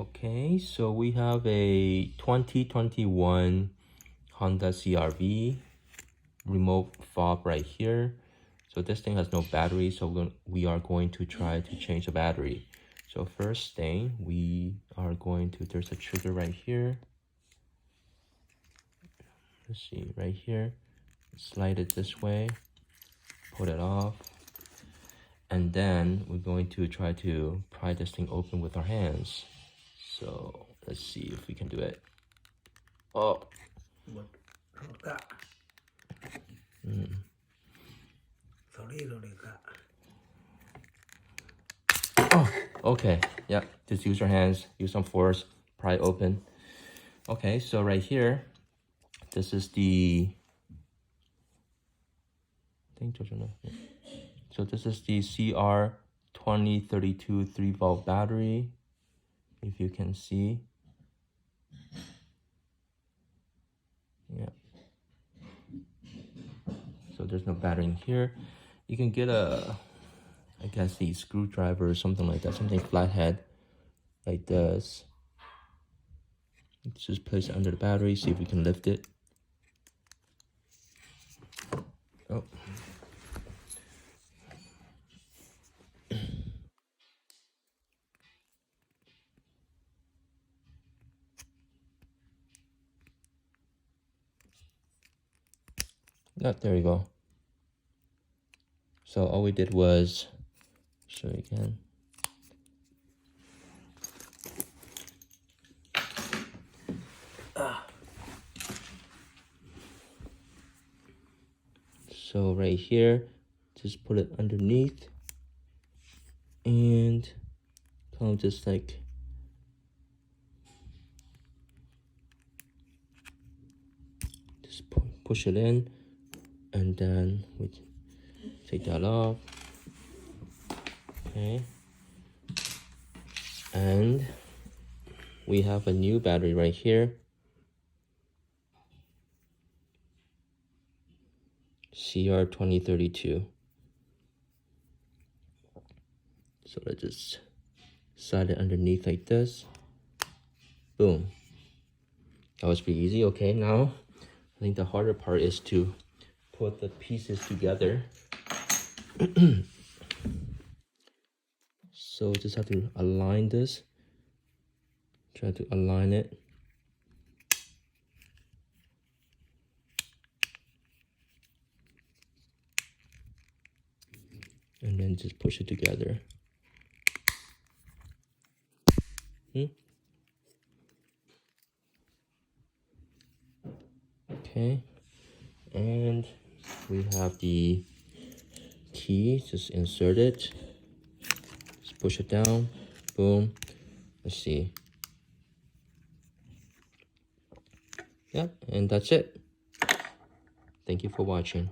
Okay, so we have a 2021 Honda CRV remote fob right here. So this thing has no battery, so we are going to try to change the battery. So first thing, we are going to, there's a trigger right here. Let's see, right here. Slide it this way, pull it off. And then we're going to try to pry this thing open with our hands. So let's see if we can do it. Oh. Oh, okay. Yeah, just use your hands, use some force, pry it open. Okay, so right here, this is the, so this is the CR2032 3-volt battery, if you can see. Yeah. So there's no battery in here. You can get a, I guess, the screwdriver or something like that, something flathead like this. Let's just place it under the battery, see if we can lift it. Oh. Yeah, there you go. So all we did was, show you again. So right here, just put it underneath and kind of just like just push it in, and then we take that off. Okay, and we have a new battery right here, CR2032. So let's just slide it underneath like this. Boom. That was pretty easy. Okay, now I think the harder part is to put the pieces together. So just have to align this. Try to align it. And then just push it together. Okay, and we have the key, just insert it, just push it down, boom. Let's see. Yep, and that's it. Thank you for watching.